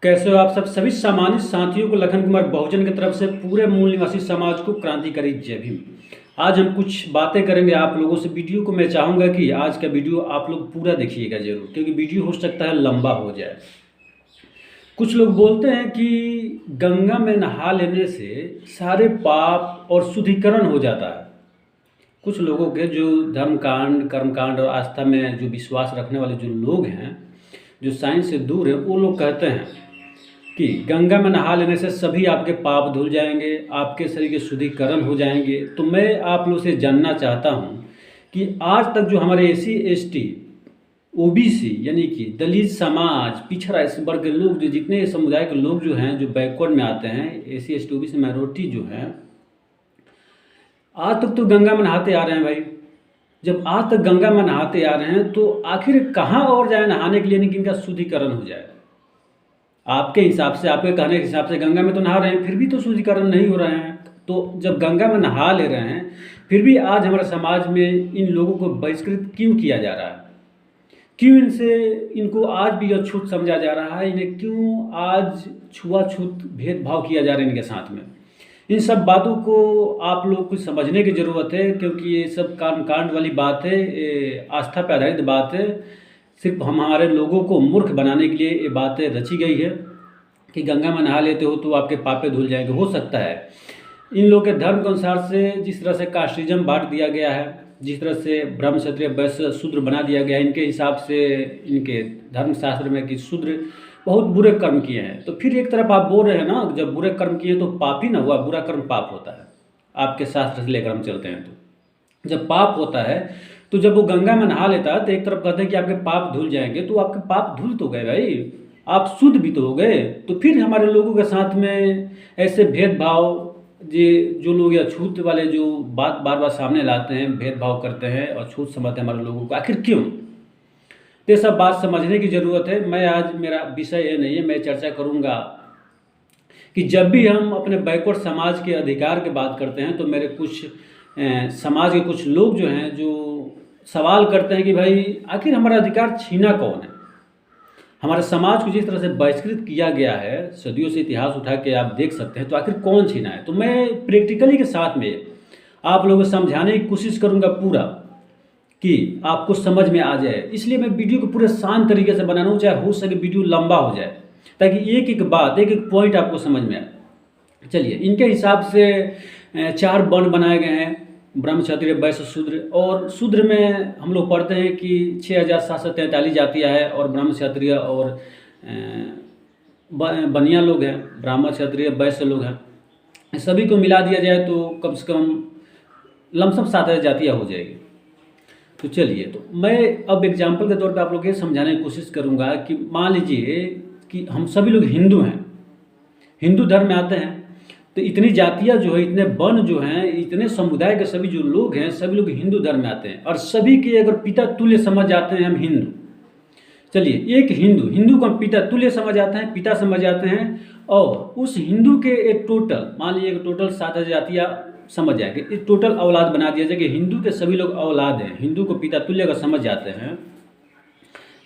कैसे हो आप सब सभी सामान्य साथियों को लखन कुमार बहुजन की तरफ से पूरे मूल निवासी समाज को क्रांतिकारी जय भीम। आज हम कुछ बातें करेंगे आप लोगों से। वीडियो को मैं चाहूँगा कि आज का वीडियो आप लोग पूरा देखिएगा जरूर, क्योंकि वीडियो हो सकता है लंबा हो जाए। कुछ लोग बोलते हैं कि गंगा में नहा लेने से सारे पाप और शुद्धिकरण हो जाता है। कुछ लोगों के जो धर्मकांड कर्मकांड और आस्था में जो विश्वास रखने वाले जो लोग हैं, जो साइंस से दूर हैं, वो लोग कहते हैं कि गंगा में नहा लेने से सभी आपके पाप धुल जाएंगे, आपके शरीर के शुद्धिकरण हो जाएंगे। तो मैं आप लोग से जानना चाहता हूँ कि आज तक जो हमारे एसी एसटी ओबीसी यानी कि दलित समाज, पिछड़ा इस वर्ग के लोग, जो जितने समुदाय के लोग जो हैं, जो बैकवर्ड में आते हैं, एसी एसटी ओबीसी माइनॉरिटी जो हैं, आज तक तो गंगा में नहाते आ रहे हैं भाई। जब आज तक गंगा में नहाते आ रहे हैं तो आखिर कहाँ और जाए नहाने के लिए, कि इनका शुद्धिकरण हो जाए। आपके हिसाब से, आपके कहने के हिसाब से गंगा में तो नहा रहे हैं, फिर भी तो शुद्धिकरण नहीं हो रहे हैं। तो जब गंगा में नहा ले रहे हैं, फिर भी आज हमारे समाज में इन लोगों को बहिष्कृत क्यों किया जा रहा है? क्यों इनको आज भी अछूत समझा जा रहा है? इन्हें क्यों आज छुआछूत भेदभाव किया जा रहा है इनके साथ में? इन सब बातों को आप लोग को समझने की ज़रूरत है, क्योंकि ये सब कर्मकांड वाली बात है, आस्था पर आधारित बात है। सिर्फ हमारे लोगों को मूर्ख बनाने के लिए ये बातें रची गई है कि गंगा में नहा लेते हो तो आपके पापे धुल जाएंगे। हो सकता है इन लोगों के धर्म के अनुसार से, जिस तरह से कास्टिज्म बांट दिया गया है, जिस तरह से ब्रह्म क्षत्रिय वैश्य शूद्र बना दिया गया है, इनके हिसाब से इनके धर्मशास्त्र में कि शूद्र बहुत बुरे कर्म किए हैं। तो फिर एक तरफ आप बोल रहे हैं ना, जब बुरे कर्म किए तो पाप ही ना हुआ, बुरा कर्म पाप होता है। आपके शास्त्र से लेकर हम चलते हैं तो जब पाप होता है, तो जब वो गंगा में नहा लेता है तो एक तरफ कहते हैं कि आपके पाप धुल जाएंगे, तो आपके पाप धुल तो गए भाई, आप शुद्ध भी तो हो गए। तो फिर हमारे लोगों के साथ में ऐसे भेदभाव, जो लोग या छूत वाले जो बात बार बार सामने लाते हैं, भेदभाव करते हैं और छूत समझते हैं हमारे लोगों को, आखिर क्यों? तो ये सब बात समझने की ज़रूरत है। मैं आज, मेरा विषय ये नहीं है, मैं चर्चा करूँगा कि जब भी हम अपने बैकवर्ड समाज के अधिकार की बात करते हैं तो मेरे कुछ समाज के कुछ लोग जो हैं, जो सवाल करते हैं कि भाई आखिर हमारा अधिकार छीना कौन है? हमारे समाज को जिस तरह से बहिष्कृत किया गया है, सदियों से इतिहास उठा के आप देख सकते हैं, तो आखिर कौन छीना है? तो मैं प्रैक्टिकली के साथ में आप लोगों को समझाने की कोशिश करूंगा पूरा, कि आपको समझ में आ जाए। इसलिए मैं वीडियो को पूरे शांत तरीके से बनाना हूँ, चाहे हो सके वीडियो लंबा हो जाए, ताकि एक एक बात, एक एक पॉइंट आपको समझ में आए। चलिए, इनके हिसाब से 4 वर्ण बनाए गए हैं, ब्रह्म क्षत्रिय वैश्य शूद्र। और शूद्र में हम लोग पढ़ते हैं कि 6743 जातियाँ है, और ब्रह्म क्षत्रिय और बनिया लोग हैं, ब्राह्मण क्षत्रिय वैश्य लोग हैं। सभी को मिला दिया जाए तो कम से कम लमसम 7000 जातियाँ हो जाएगी। तो चलिए, तो मैं अब एग्जाम्पल के तौर पे आप लोग ये समझाने की कोशिश करूँगा कि मान लीजिए कि हम सभी लोग हिंदू हैं, हिंदू धर्म में आते हैं, तो इतनी जातियाँ जो है, इतने वर्ण जो हैं, इतने समुदाय के सभी जो लोग हैं, सभी लोग हिंदू धर्म में आते हैं, और सभी के अगर पिता तुल्य समझ जाते हैं हम हिंदू। चलिए, एक हिंदू को हम पिता तुल्य समझ आते हैं, पिता समझ जाते हैं, और उस हिंदू के एक टोटल, मान लीजिए टोटल 7000 जातियाँ समझ जाएंगे, इस टोटल औलाद बना दिया जाए कि हिंदू के सभी लोग औलाद हैं, हिंदू को पिता तुल्य का समझ जाते हैं।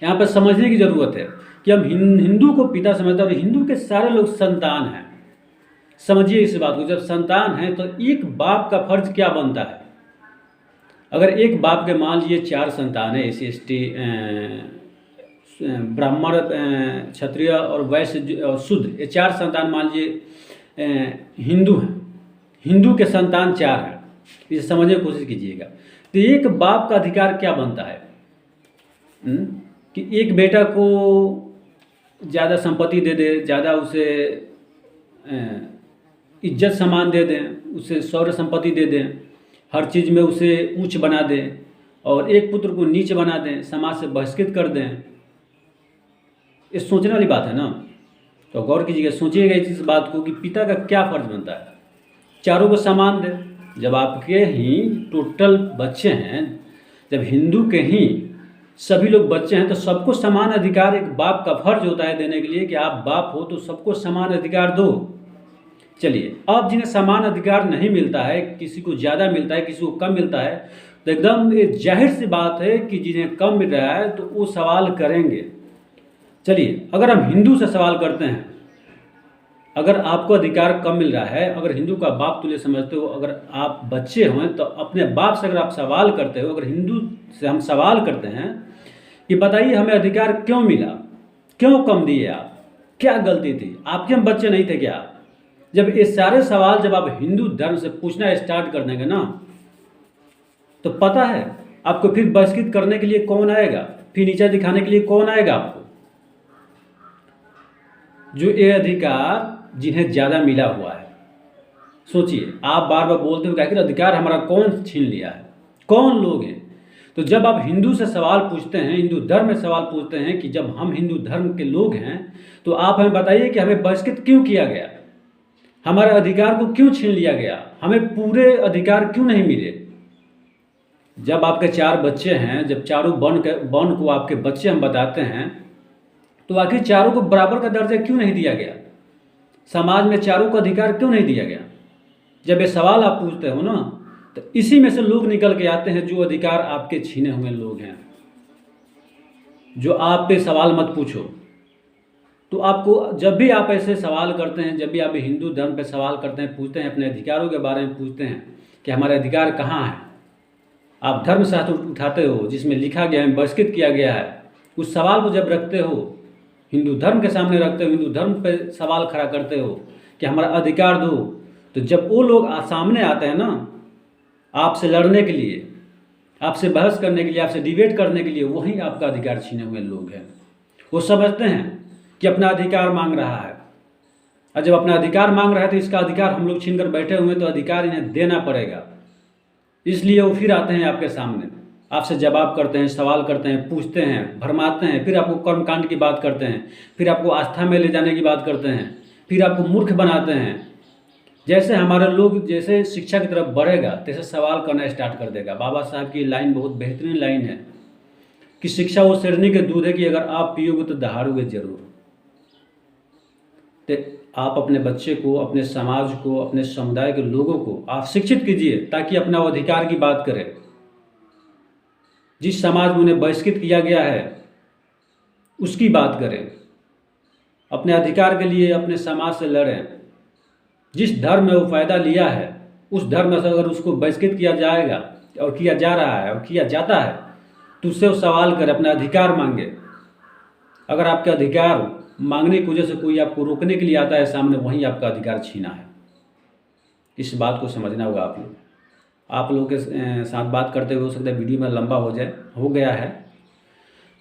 यहाँ पर समझने की ज़रूरत है कि हम हिंदू को पिता समझते हैं और हिंदू के सारे लोग संतान हैं। समझिए इस बात को, जब संतान है तो एक बाप का फर्ज क्या बनता है? अगर एक बाप के मान लीजिए 4 संतान है, एसी एसटी ब्राह्मण क्षत्रिय और वैश्य और शूद्र, ये 4 संतान मान लीजिए हिंदू हैं, हिंदू के संतान 4 हैं, इसे समझने की कोशिश कीजिएगा। तो एक बाप का अधिकार क्या बनता है? कि एक बेटा को ज़्यादा संपत्ति दे दे, ज़्यादा उसे इज्जत सम्मान दे दें, उसे शौर्य संपत्ति दे दें, हर चीज़ में उसे ऊंच बना दें, और एक पुत्र को नीच बना दें, समाज से बहिष्कृत कर दें। ये सोचने वाली बात है ना। तो गौर कीजिएगा, सोचिएगा इस बात को कि पिता का क्या फर्ज बनता है? चारों को समान दें। जब आपके ही टोटल बच्चे हैं, जब हिंदू के ही सभी लोग बच्चे हैं, तो सबको समान अधिकार एक बाप का फर्ज होता है देने के लिए, कि आप बाप हो तो सबको समान अधिकार दो। चलिए, अब जिन्हें समान अधिकार नहीं मिलता है, किसी को ज़्यादा मिलता है, किसी को कम मिलता है, तो एकदम जाहिर सी बात है कि जिन्हें कम मिल रहा है तो वो सवाल करेंगे। चलिए, अगर हम हिंदू से सवाल करते हैं, अगर आपको अधिकार कम मिल रहा है, अगर हिंदू का बाप तुल्य समझते हो, अगर आप बच्चे हों तो अपने बाप से अगर आप सवाल करते हो, अगर हिंदू से हम सवाल करते हैं कि बताइए हमें अधिकार क्यों मिला, क्यों कम दिए आप, क्या गलती थी, आपके हम बच्चे नहीं थे क्या? जब ये सारे सवाल जब आप हिंदू धर्म से पूछना स्टार्ट कर देंगे ना, तो पता है आपको फिर बहिष्कृत करने के लिए कौन आएगा, फिर नीचा दिखाने के लिए कौन आएगा आपको? जो ये अधिकार जिन्हें ज़्यादा मिला हुआ है। सोचिए, आप बार बार बोलते हो कि आखिर अधिकार हमारा कौन छीन लिया है, कौन लोग हैं? तो जब आप हिंदू से सवाल पूछते हैं, हिंदू धर्म में सवाल पूछते हैं कि जब हम हिंदू धर्म के लोग हैं तो आप हमें बताइए कि हमें बहिष्कृत क्यों किया गया, हमारे अधिकार को क्यों छीन लिया गया, हमें पूरे अधिकार क्यों नहीं मिले? जब आपके 4 बच्चे हैं, जब चारों वर्ण को आपके बच्चे हम बताते हैं, तो आखिर चारों को बराबर का दर्जा क्यों नहीं दिया गया? समाज में चारों को अधिकार क्यों नहीं दिया गया? जब ये सवाल आप पूछते हो ना, तो इसी में से लोग निकल के आते हैं जो अधिकार आपके छीने हुए लोग हैं। जो आप पे सवाल मत पूछो, तो आपको जब भी आप ऐसे सवाल करते हैं, जब भी आप हिंदू धर्म पे सवाल करते हैं, पूछते हैं, अपने अधिकारों के बारे में पूछते हैं कि हमारे अधिकार कहाँ हैं, आप धर्मशास्त्र उठाते हो जिसमें लिखा गया है, बहिष्कृत किया गया है, उस सवाल को जब रखते हो, हिंदू धर्म के सामने रखते हो, हिंदू धर्म पे सवाल खड़ा करते हो कि हमारा अधिकार दो, तो जब वो लोग सामने आते हैं ना आपसे लड़ने के लिए, आपसे बहस करने के लिए, आपसे डिबेट करने के लिए, वहीं आपका अधिकार छीने हुए लोग हैं। वो समझते हैं कि अपना अधिकार मांग रहा है, और जब अपना अधिकार मांग रहा है तो इसका अधिकार हम लोग छीन कर बैठे हुए हैं, तो अधिकार इन्हें देना पड़ेगा। इसलिए वो फिर आते हैं आपके सामने, आपसे जवाब करते हैं, सवाल करते हैं, पूछते हैं, भरमाते हैं, फिर आपको कर्मकांड की बात करते हैं, फिर आपको आस्था में ले जाने की बात करते हैं, फिर आपको मूर्ख बनाते हैं। जैसे हमारे लोग जैसे शिक्षा की तरफ बढ़ेगा तैसे सवाल करना स्टार्ट कर देगा। बाबा साहब की लाइन बहुत बेहतरीन लाइन है कि शिक्षा वो शेरनी के दूध है कि अगर आप पियोगे तो दहाड़ोगे जरूर। तो आप अपने बच्चे को, अपने समाज को, अपने समुदाय के लोगों को आप शिक्षित कीजिए ताकि अपना अधिकार की बात करें। जिस समाज में उन्हें बहिष्कृत किया गया है उसकी बात करें, अपने अधिकार के लिए अपने समाज से लड़ें। जिस धर्म में वो फ़ायदा लिया है उस धर्म से अगर उसको बहिष्कृत किया जाएगा और किया जा रहा है और किया जाता है तो उससे वो सवाल करे, अपना अधिकार मांगे। अगर आपके अधिकार मांगने की वजह से कोई आपको रोकने के लिए आता है सामने, वहीं आपका अधिकार छीना है। इस बात को समझना होगा आप लोगों के साथ बात करते हुए हो सकता है वीडियो में लंबा हो गया है,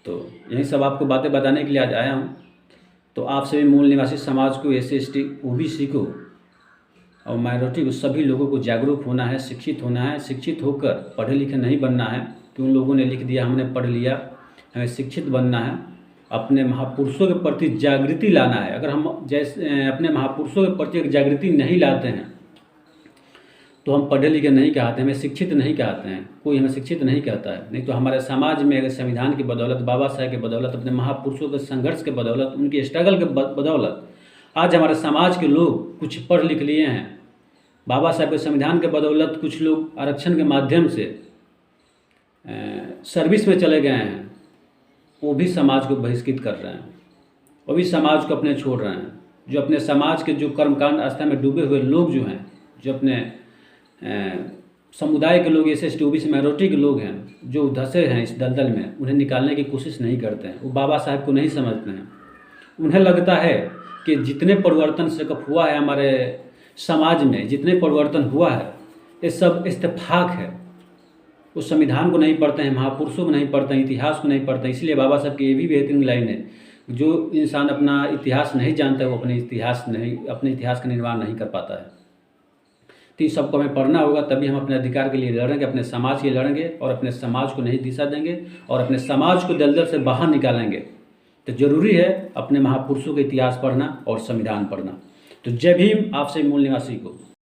तो यही सब आपको बातें बताने के लिए आज आया हूँ। तो आप सभी मूल निवासी समाज को, SC ST OBC को और माइनॉरिटी को, सभी लोगों को जागरूक होना है, शिक्षित होना है। शिक्षित होकर पढ़े लिखे नहीं बनना है कि उन लोगों ने लिख दिया हमने पढ़ लिया, हमें शिक्षित बनना है। अपने महापुरुषों के प्रति जागृति लाना है। अगर हम जैसे अपने महापुरुषों के प्रति एक जागृति नहीं लाते हैं तो हम पढ़े लिखे नहीं कहते, हमें शिक्षित नहीं कहते हैं, कोई हमें शिक्षित नहीं कहता है। नहीं तो हमारे समाज में अगर संविधान की बदौलत, बाबा साहब के बदौलत, अपने महापुरुषों के संघर्ष के बदौलत, उनके स्ट्रगल के बदौलत आज हमारे समाज के लोग कुछ पढ़ लिख लिए हैं। बाबा साहब के संविधान के बदौलत कुछ लोग आरक्षण के माध्यम से सर्विस में चले गए हैं, वो भी समाज को बहिष्कृत कर रहे हैं, वो भी समाज को अपने छोड़ रहे हैं। जो अपने समाज के जो कर्मकांड आस्था में डूबे हुए लोग जो हैं, जो अपने समुदाय के लोग, SC ST OBC माइनॉरिटी के लोग हैं, जो धंसे हैं इस दलदल में, उन्हें निकालने की कोशिश नहीं करते हैं। वो बाबा साहब को नहीं समझते हैं। उन्हें लगता है कि जितने परिवर्तन से हुआ है हमारे समाज में, जितने परिवर्तन हुआ है ये सब इत्तेफाक है। उस संविधान को नहीं पढ़ते हैं, महापुरुषों को नहीं पढ़ते हैं, इतिहास को नहीं पढ़ते हैं। इसलिए बाबा साहब की ये भी बेहतरीन लाइन है, जो इंसान अपना इतिहास नहीं जानता है वो अपने इतिहास का निर्माण नहीं कर पाता है। तो इस सबको हमें पढ़ना होगा, तभी हम अपने अधिकार के लिए लड़ेंगे, अपने समाज के लिए लड़ेंगे और अपने समाज को नई दिशा देंगे और अपने समाज को दलदल से बाहर निकालेंगे। तो ज़रूरी है अपने महापुरुषों का इतिहास पढ़ना और संविधान पढ़ना। तो जय भीम, आपसे मूल निवासी को।